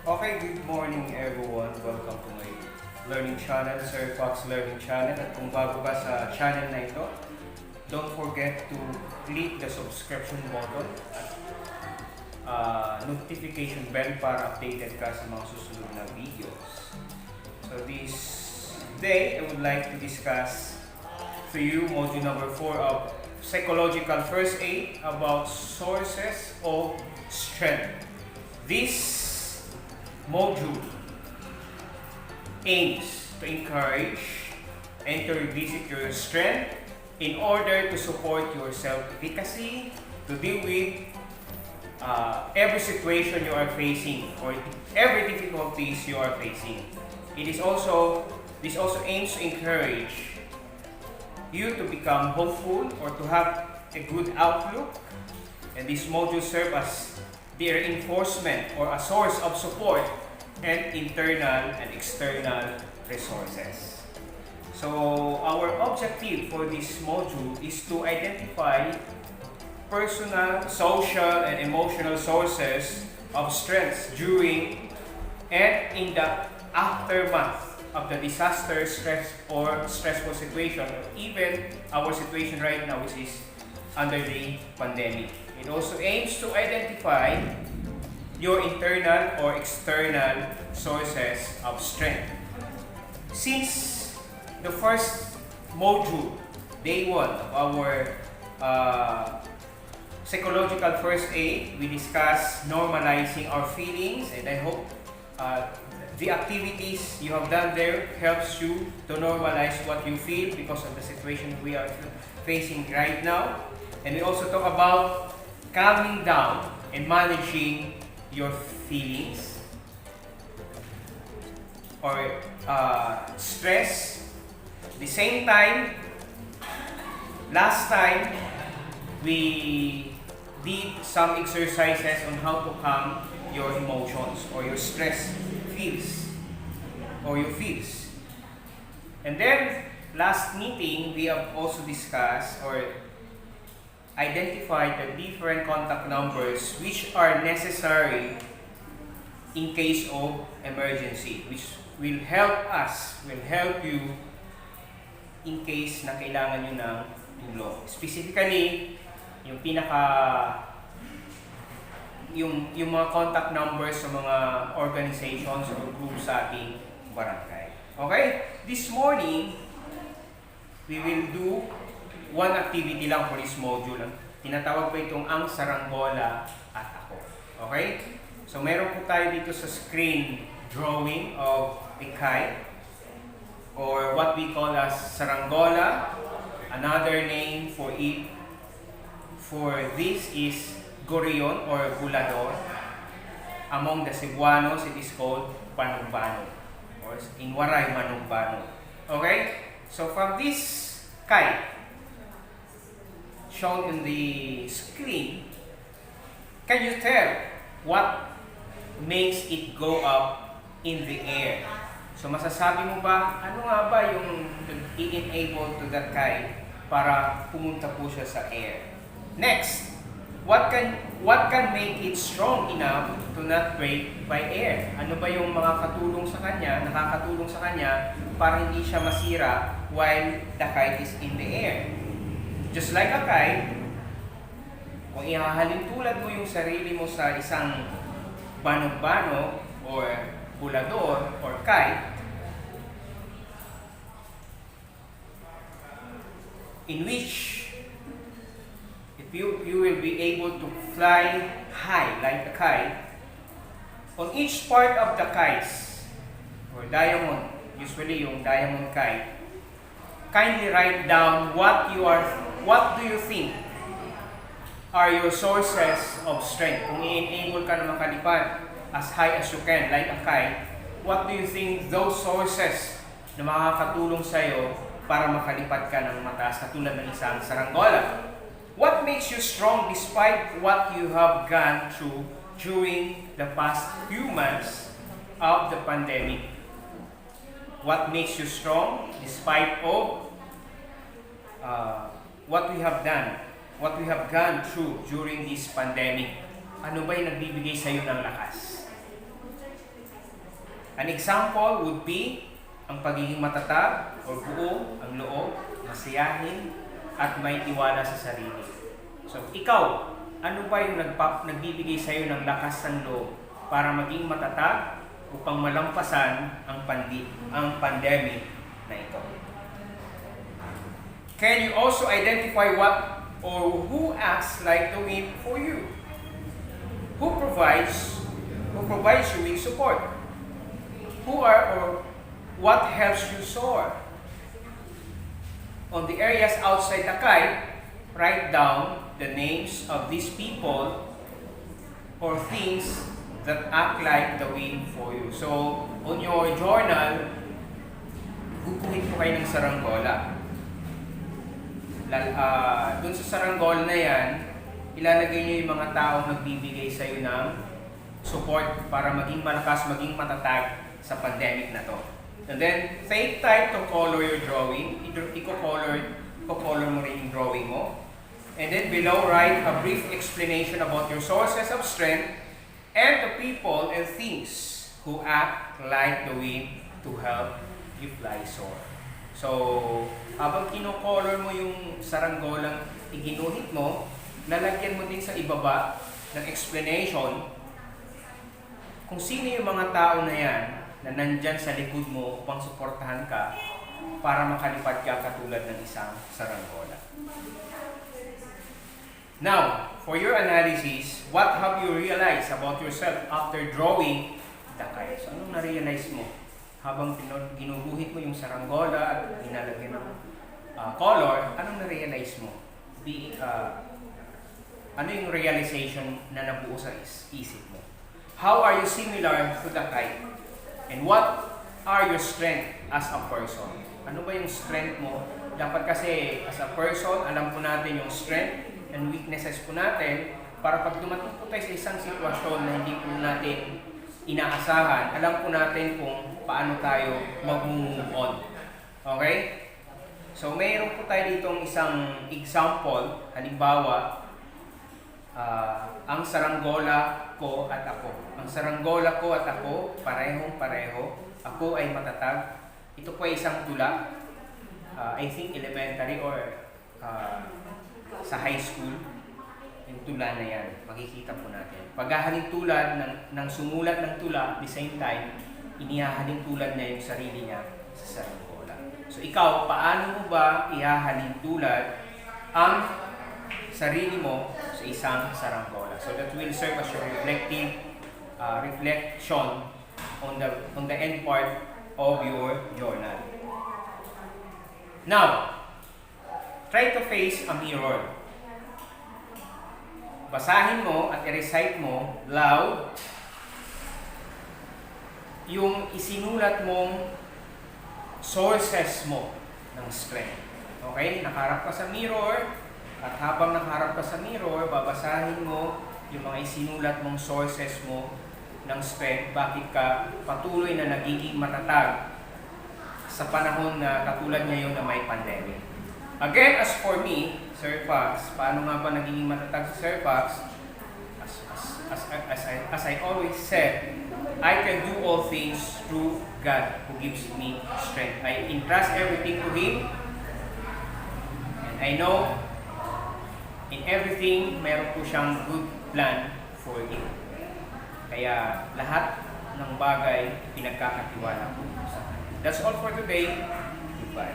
Okay, good morning everyone. Welcome to my learning channel, Sir Fox Learning Channel. At kung bago ka sa channel na ito, don't forget to click the subscription button at notification bell para updated ka sa mga susunod na videos. So this day, I would like to discuss to you module number 4 of Psychological First Aid about sources of strength. This module aims to encourage and to revisit your strength in order to support your self-efficacy, to deal with every situation you are facing or every difficulties you are facing. This also aims to encourage you to become hopeful or to have a good outlook, and this module serves as the reinforcement or a source of support and internal and external resources. So our objective for this module is to identify personal, social, and emotional sources of strength during and in the aftermath of the disaster, stress, or stressful situation, or even our situation right now, which is under the pandemic. It also aims to identify your internal or external sources of strength. Since the first module, day 1 of our psychological first aid, we discussed normalizing our feelings, and I hope the activities you have done there helps you to normalize what you feel because of the situation we are facing right now. And we also talk about calming down and managing your feelings or stress. At the same time, last time we did some exercises on how to calm your emotions or your stress feels or your feels. And then last meeting we have also discussed or identify the different contact numbers which are necessary in case of emergency, which will help you in case na kailangan nyo ng tulong. Specifically, yung yung mga contact numbers sa mga organizations or groups sa ating barangay. Okay? This morning, we will do one activity lang for this module. Tinatawag pa itong ang saranggola at ako. Okay? So meron po tayo dito sa screen drawing of a kite or what we call as saranggola. Another name for this is gorillon or bulador. Among the Cebuanos, it is called panugbano or in Waray, manugbano. Okay? So from this kite shown in the screen, can you tell what makes it go up in the air? So masasabi mo ba, ano nga ba yung i-enable to that kite para pumunta po siya sa air? Next, what can make it strong enough to not break by air? Ano ba yung mga nakakatulong sa kanya para hindi siya masira while the kite is in the air? Just like a kite, kung ihahalin tulad mo yung sarili mo sa isang banog-bano or bulador or kite, in which if you will be able to fly high like a kite, on each part of the kites or diamond, usually yung diamond kite, kindly write down what do you think are your sources of strength. Kung i-enable ka na makalipad as high as you can like a kite, what do you think those sources na makakatulong sa'yo para makalipad ka ng mataas katulad ng isang saranggola? What makes you strong despite what you have gone through during the past few months of the pandemic? What makes you strong despite of what we have gone through during this pandemic? Ano ba yung nagbibigay sa iyo ng lakas? An example would be ang pagiging matatag o buo ang loob, masiyahin, at may tiwala sa sarili. So, ikaw, ano ba yung nagbibigay sa'yo ng lakas ng loob para maging matatag upang malampasan ang pandemic na ito? Can you also identify what or who acts like the wind for you? Who provides you with support? Who are or what helps you soar? On the areas outside the kite, write down the names of these people or things that act like the wind for you. So, on your journal, guguhit po kayo ng saranggola. Dun sa saranggola na yan, ilalagay nyo yung mga taong nagbibigay sa'yo ng support para maging malakas, maging matatag sa pandemic na to. And then, take time to color your drawing. Iko-color mo rin yung drawing mo. And then below, write a brief explanation about your sources of strength and the people and things who act like the wind to help you fly soar. So, habang kino-color mo yung saranggolang iginuhit mo, lalagyan mo din sa ibaba ng explanation kung sino yung mga tao na yan na nandyan sa likod mo upang suportahan ka para makalipad ka katulad ng isang saranggola. Now, for your analysis, what have you realized about yourself after drawing the kite? So, anong na-realize mo? Habang ginuguhit mo yung saranggola at inalagyan ng color, anong na-realize mo? Ano yung realization na nabuo sa isip mo? How are you similar to the kite? And what are your strengths as a person? Ano ba yung strength mo? Dapat kasi as a person, alam po natin yung strength and weaknesses po natin para pag dumating po tayo sa isang sitwasyon na hindi po natin inaasahan, alam po natin kung paano tayo mag-move on. Okay? So, mayroon po tayo ditong isang example. Halimbawa, ang saranggola ko at ako. Ang saranggola ko at ako, parehong-pareho. Ako ay matatag. Ito po ay isang tula. I think elementary or sa high school. Yung tula na yan. Makikita po natin. Paghahalin tulad ng sumulat ng tula, at the same time, inihahalin tulad niya yung sarili niya sa saranggola. So ikaw, paano mo ba ihahalin tulad ang sarili mo sa isang saranggola? So that will serve as your reflection on the end part of your journal. Now, try to face a mirror. Basahin mo at i-recite mo loud yung isinulat mong sources mo ng strength. Okay? Nakaharap ka sa mirror at habang nakaharap ka sa mirror, babasahin mo yung mga isinulat mong sources mo ng strength. Bakit ka patuloy na nagiging matatag sa panahon na katulad ngayon na may pandemic. Again, as for me, Sir Fox, paano nga ba nagiging matatag si Sir Fox? As I always said, I can do all things through God who gives me strength. I entrust everything to Him. And I know in everything, meron po siyang good plan for you. Kaya lahat ng bagay pinagkakatiwala po sa Kanya. That's all for today. Goodbye.